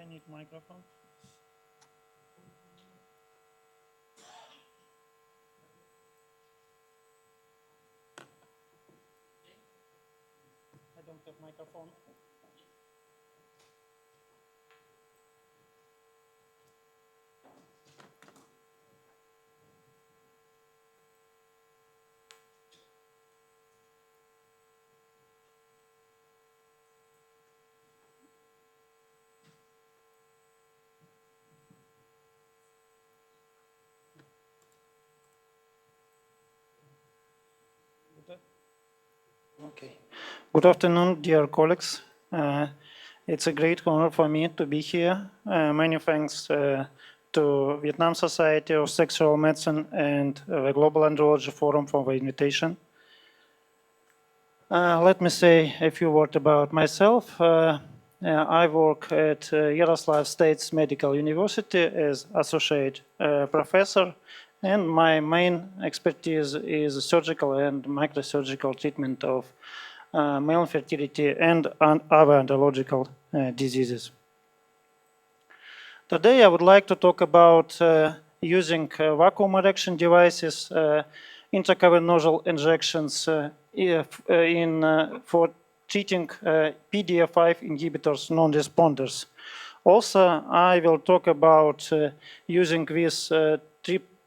need microphone. I don't have microphone. Okay. Good afternoon, dear colleagues. It's a great honor for me to be here. Many thanks to Vietnam Society of Sexual Medicine and the Global Andrology Forum for the invitation. Let me say a few words about myself. I work at Yaroslav State Medical University as associate professor, and my main expertise is surgical and microsurgical treatment of male infertility and other andrological diseases. Today I would like to talk about using vacuum erection devices, intracavernosal injections for treating PDE5 inhibitors non-responders. Also, I will talk about using these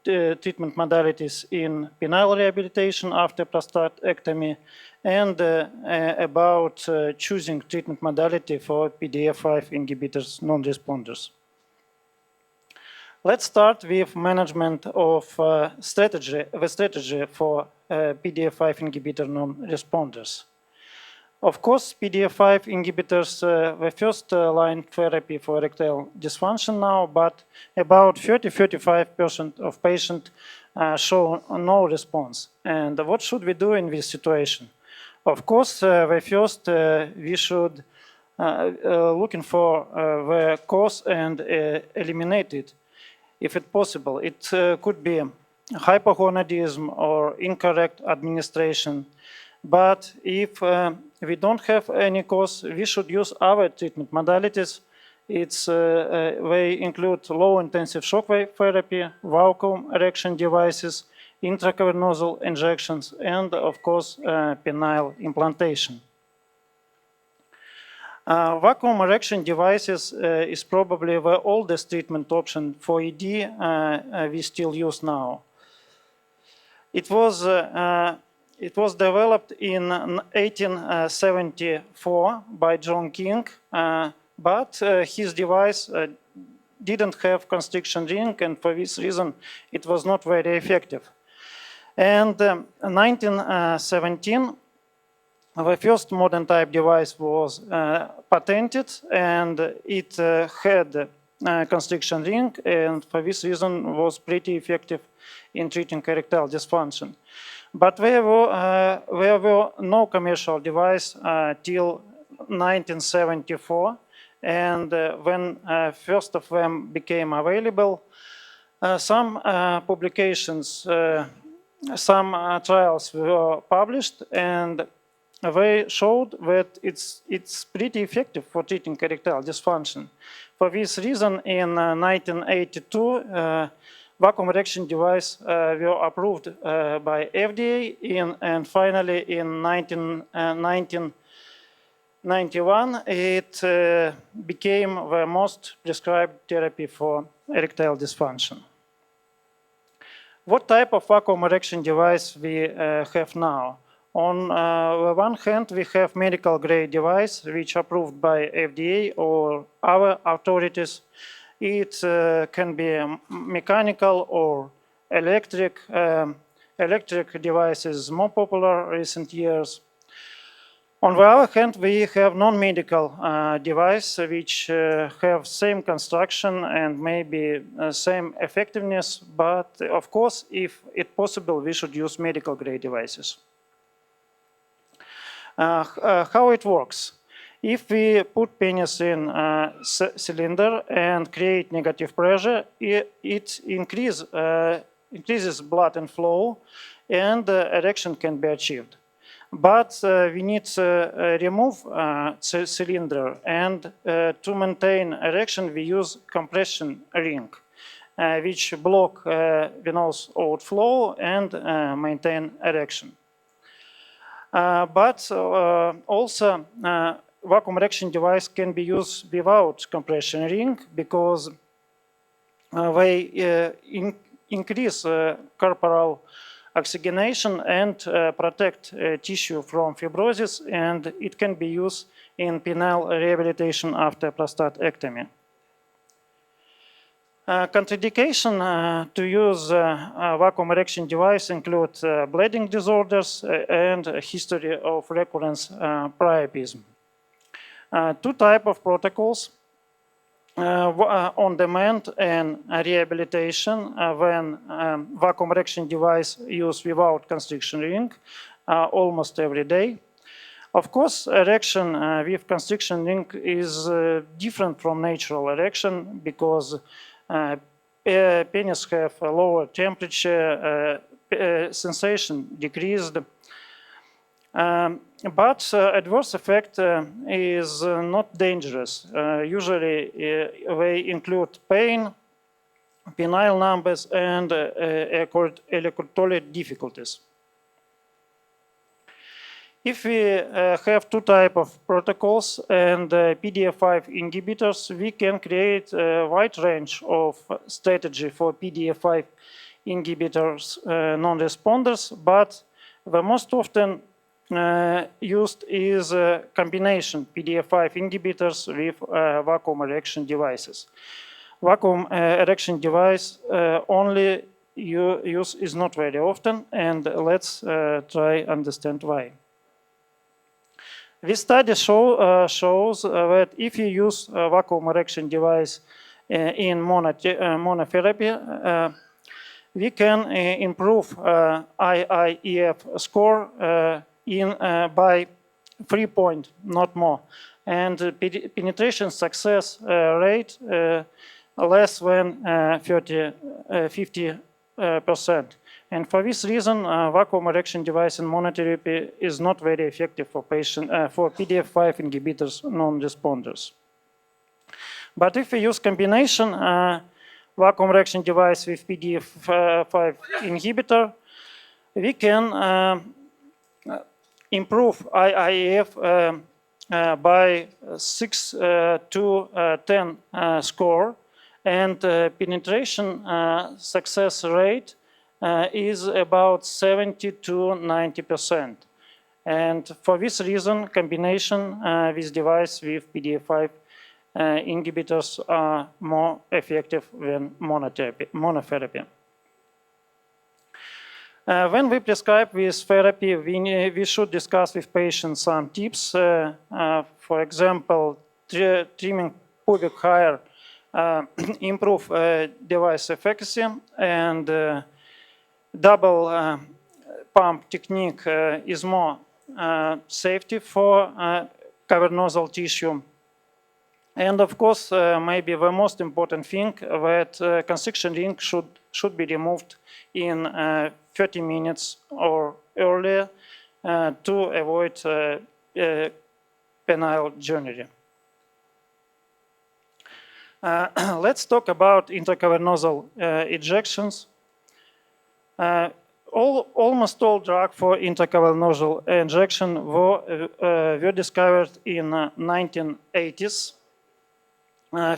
treatment modalities in penile rehabilitation after prostatectomy and about choosing treatment modality for PDE5 inhibitors non-responders. Let's start with management of the strategy for PDE5 inhibitor non-responders. Of course, PDE5 inhibitors the first line therapy for erectile dysfunction now, but about 30–35% of patients show no response. And what should we do in this situation? Of course, the first we should looking for the cause and eliminate it. If it's possible, it could be hypogonadism or incorrect administration. But if we don't have any cause, we should use other treatment modalities. They include low-intensive shockwave therapy, vacuum erection devices, intracavernosal injections, and of course, penile implantation. Vacuum erection devices is probably the oldest treatment option for ED we still use now. It was developed in 1874 by John King, but his device didn't have constriction ring, and for this reason it was not very effective. And in 1917, the first modern type device was patented, and it had constriction ring, and for this reason was pretty effective in treating erectile dysfunction. But there were no commercial device till 1974, and when first of them became available, some publications, some trials were published, and they showed that it's pretty effective for treating erectile dysfunction. For this reason, in 1982, vacuum erection device were approved by FDA, and finally in 1991 it became the most prescribed therapy for erectile dysfunction. What type of vacuum erection device we have now? On the one hand, we have medical grade device which approved by FDA or other authorities. It can be mechanical or electric. Electric device is more popular recent years. On the other hand, we have non-medical device which have same construction and maybe same effectiveness, but of course, if it's possible, we should use medical grade devices. How it works? If we put penis in a cylinder and create negative pressure, it increases blood and flow, and erection can be achieved. But we need to remove the cylinder, and to maintain erection we use compression ring, which block venous outflow and maintain erection. But also vacuum erection device can be used without compression ring, because they increase corporal oxygenation and protect tissue from fibrosis, and it can be used in penile rehabilitation after prostatectomy. Contraindication to use a vacuum erection device include bleeding disorders and a history of recurrence priapism. Two types of protocols: on-demand and rehabilitation when vacuum erection device used without constriction ring almost every day. Of course, erection with constriction ring is different from natural erection, because penis have a lower temperature, sensation decreased. But adverse effect is not dangerous. Usually they include pain, penile numbers, and electrolyte difficulties. If we have two types of protocols and PDE5 inhibitors, we can create a wide range of strategy for PDE5 inhibitors non-responders, but the most often used is combination PDE5 inhibitors with vacuum erection devices. Vacuum erection device only use is not very often, and let's try understand why. This study shows that if you use a vacuum erection device in monotherapy, we can improve IIEF score by 3 points, not more, and penetration success rate less than 50%. And for this reason, vacuum erection device in monotherapy is not very effective for PDE5 inhibitors non-responders. But if we use combination vacuum erection device with PDE5 inhibitor, we can improve IIEF by 6 to 10 score, and penetration success rate is about 70 to 90%. And for this reason, combination with device with PDE5 inhibitors are more effective than monotherapy. When we prescribe this therapy, we should discuss with patients some tips. For example, trimming pubic hair improve device efficacy, and double pump technique is more safety for cavernosal tissue. And of course, maybe the most important thing, that constriction ring should be removed in 30 minutes or earlier to avoid penile journey. Let's talk about intracavernosal injections. Almost all drugs for intracavernosal injection were discovered in 1980s.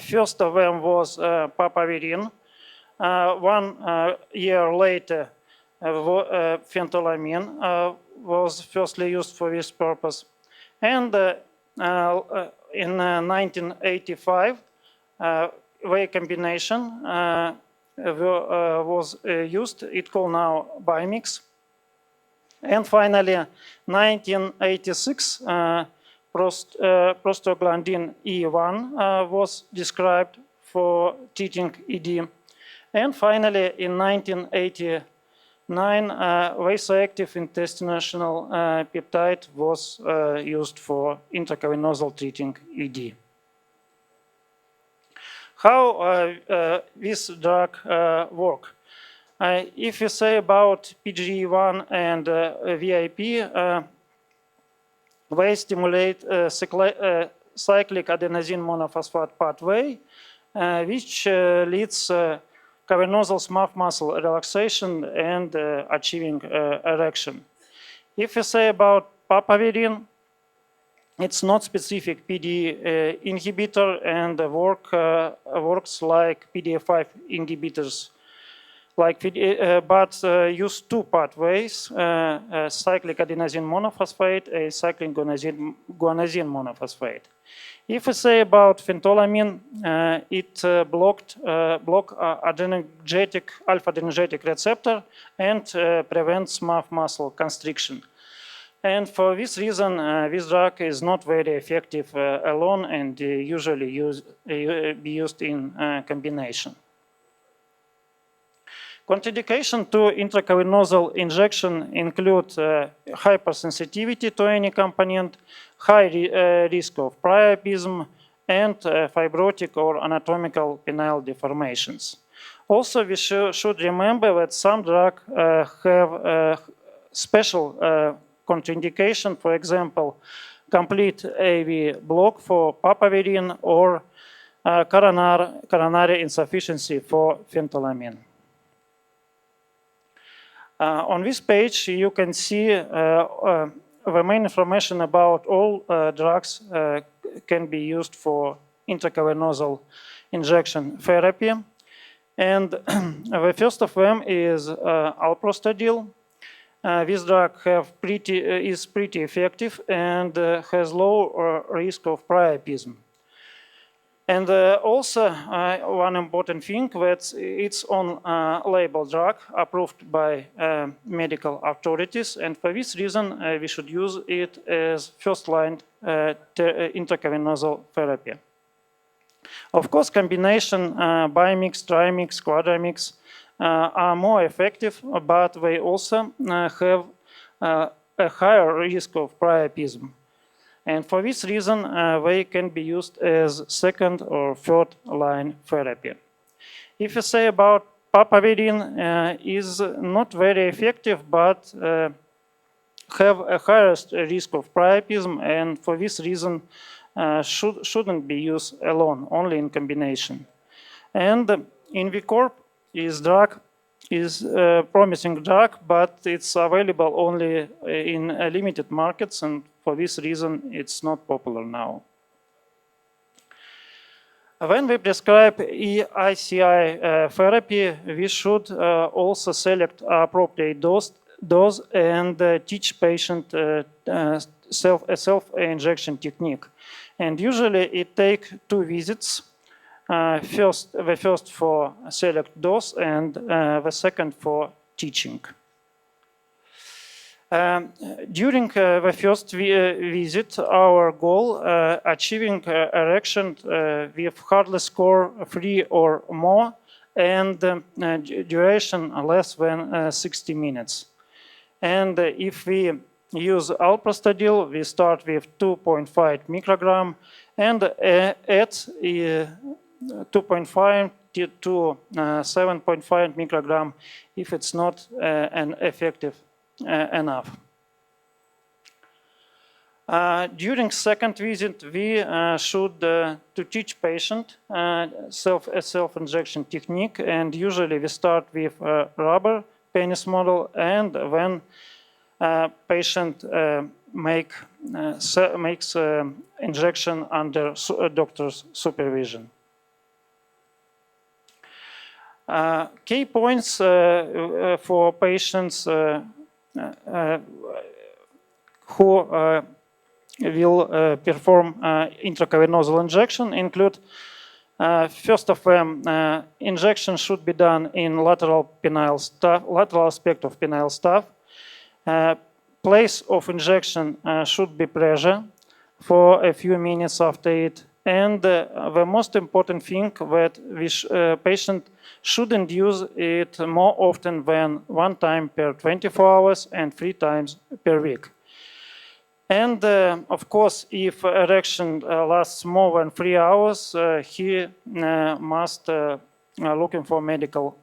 First of them was papaverine. 1 year later, phentolamine was firstly used for this purpose. And in 1985, the combination was used. It's called now Bimix. And finally, 1986, prostaglandin E1 was described for treating ED. And finally, in 1989, vasoactive intestinal peptide was used for intracavernosal treating ED. How this drug work? If you say about PGE1 and VIP, They stimulate cyclic adenosine monophosphate pathway, which leads cavernosal smooth muscle relaxation and achieving erection. If we say about papaverine, it's not specific PD inhibitor and works like PDE5 inhibitors, but use two pathways, cyclic adenosine monophosphate and cyclic guanosine monophosphate. If we say about phentolamine, it block alpha-adrenergic receptor and prevents smooth muscle constriction. And for this reason, this drug is not very effective alone and usually be used in combination. Contraindication to intracavernosal injection include hypersensitivity to any component, high risk of priapism, and fibrotic or anatomical penile deformations. Also, we should remember that some drugs have special contraindication, for example, complete AV block for papaverine or coronary insufficiency for phentolamine. On this page, you can see the main information about all drugs can be used for intracavernosal injection therapy. And the first of them is alprostadil. This drug is pretty effective and has low risk of priapism. And also, one important thing that it's on label drug approved by medical authorities, and for this reason we should use it as first-line intracavernosal therapy. Of course, combination bimix, trimix, quadrimix are more effective, but they also have a higher risk of priapism. And for this reason, they can be used as second or third line therapy. If you say about papaverine, is not very effective, but have a higher risk of priapism, and for this reason shouldn't be used alone, only in combination. And Invicorp is a promising drug, but it's available only in limited markets, and for this reason, it's not popular now. When we prescribe EICI therapy, we should also select appropriate dose and teach patient self-injection technique. And usually it takes 2 visits. The first for select dose and the second for teaching. During the first visit, our goal achieving erection with Hardless score 3 or more and duration less than 60 minutes. And if we use alprostadil, we start with 2.5 microgram and add 2.5 to 7.5 microgram if it's not an effective enough. During second visit, we should to teach patient self-injection technique, and usually we start with rubber penis model, and when patient makes injection under doctor's supervision. Key points for patients who will perform intracavernosal injection include first of them, injection should be done in lateral aspect of penile staff. Place of injection should be pressure for a few minutes after it. And the most important thing that this patient shouldn't use it more often than 1 time per 24 hours and 3 times per week. And of course, if erection lasts more than 3 hours, he must looking for medical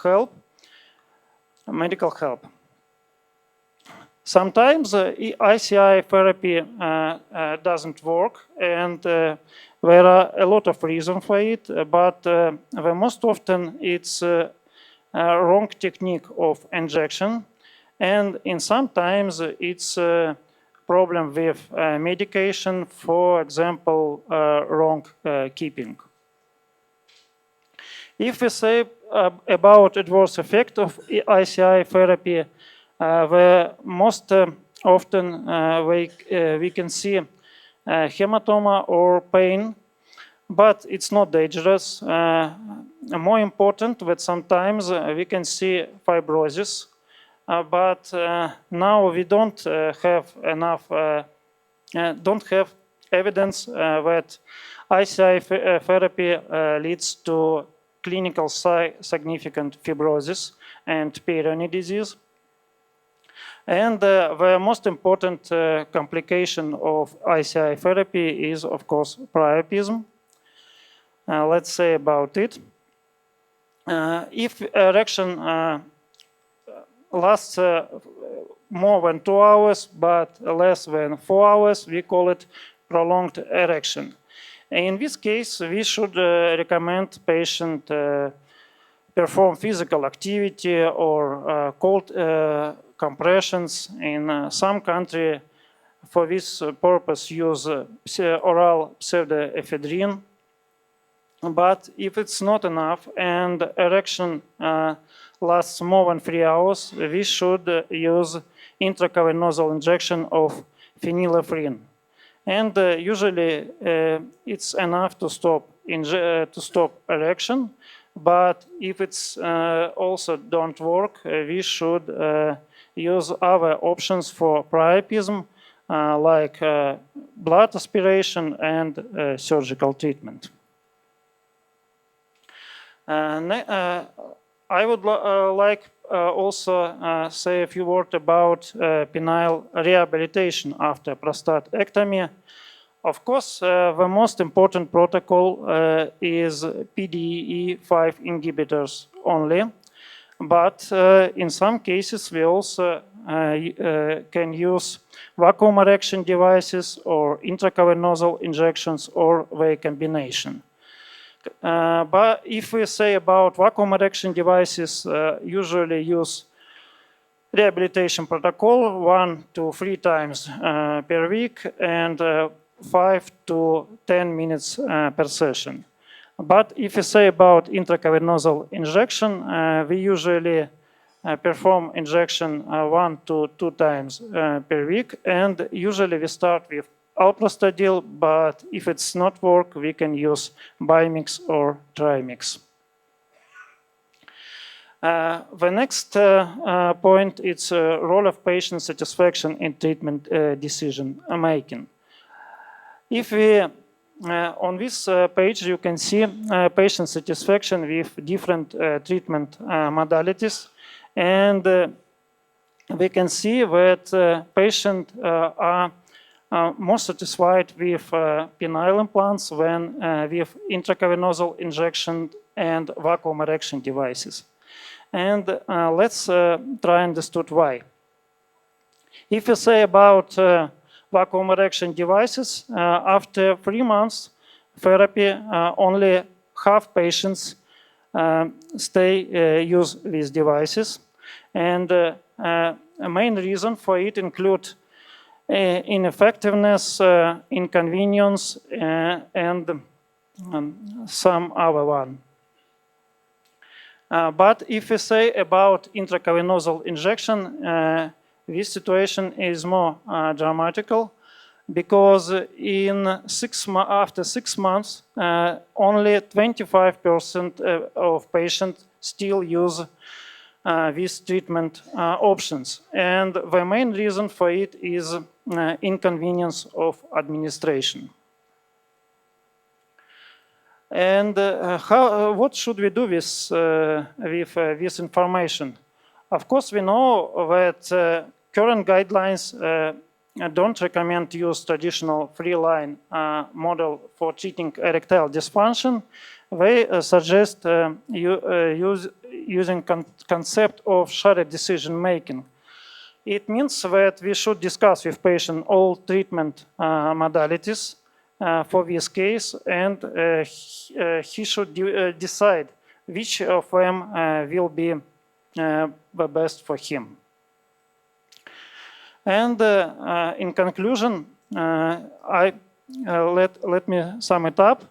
help. Sometimes ICI therapy doesn't work, and there are a lot of reasons for it, but the most often it's a wrong technique of injection, and in sometimes it's a problem with medication, for example, wrong keeping. If we say about adverse effect of ICI therapy, the most often we can see hematoma or pain, but it's not dangerous. More important that sometimes we can see fibrosis, but now we don't have enough, don't have evidence that ICI therapy leads to clinical significant fibrosis and Peyronie disease. And the most important complication of ICI therapy is, of course, priapism. Let's say about it. If erection lasts more than 2 hours but less than 4 hours, we call it prolonged erection. In this case, we should recommend patient perform physical activity or cold compressions. In some country, for this purpose, use oral pseudoephedrine. But if it's not enough and erection lasts more than 3 hours, we should use intracavernosal injection of phenylephrine. And usually it's enough to stop erection. But if it's also don't work, we should use other options for priapism, like blood aspiration and surgical treatment. I would like also say a few words about penile rehabilitation after prostatectomy. Of course, the most important protocol is PDE5 inhibitors only, but in some cases we also can use vacuum erection devices or intracavernosal injections or their combination. But if we say about vacuum erection devices, usually use rehabilitation protocol 1 to 3 times per week and 5 to 10 minutes per session. But if we say about intracavernosal injection, we usually perform injection 1 to 2 times per week, and usually we start with alprostadil, but if it's not work, we can use bimix or trimix. The next point is role of patient satisfaction in treatment decision making. If we on this page you can see patient satisfaction with different treatment modalities, and we can see that patients are more satisfied with penile implants than with intracavernosal injection and vacuum erection devices. And let's try and understand why. If you say about vacuum erection devices, after 3 months therapy, only half patients use these devices. And a main reason for it include ineffectiveness, inconvenience, and some other one. But if we say about intracavernosal injection, this situation is more dramatical, because after 6 months, only 25% of patients still use these treatment options. And the main reason for it is inconvenience of administration. And what should we do with this information? Of course, we know that current guidelines don't recommend to use traditional three-line model for treating erectile dysfunction. They suggest using concept of shared decision making. It means that we should discuss with patient all treatment modalities for this case, and he should decide which of them will be the best for him. And in conclusion, let me sum it up.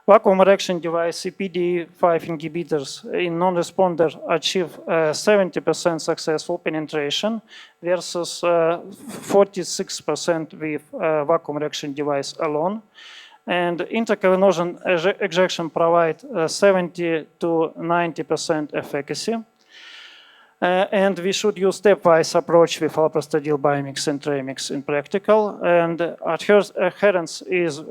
Vacuum reaction device PDE5 inhibitors in non-responder achieve 70% successful penetration versus 46% with vacuum reaction device alone. And intracavernosus ejection provide 70 to 90% efficacy. And we should use stepwise approach with alprostadil bimix and trimix in practical. And adherence is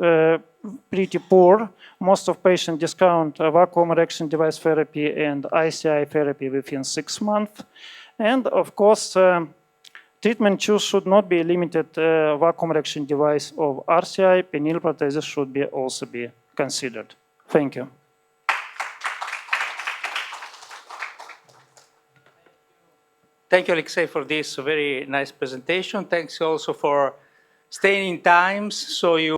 pretty poor. Most of patients discount vacuum reaction device therapy and ICI therapy within 6 months. And of course, treatment choice should not be limited vacuum reaction device of RCI. Penile prosthesis should also be considered. Thank you. Thank you, Alexei, for this very nice presentation. Thanks also for staying in times so you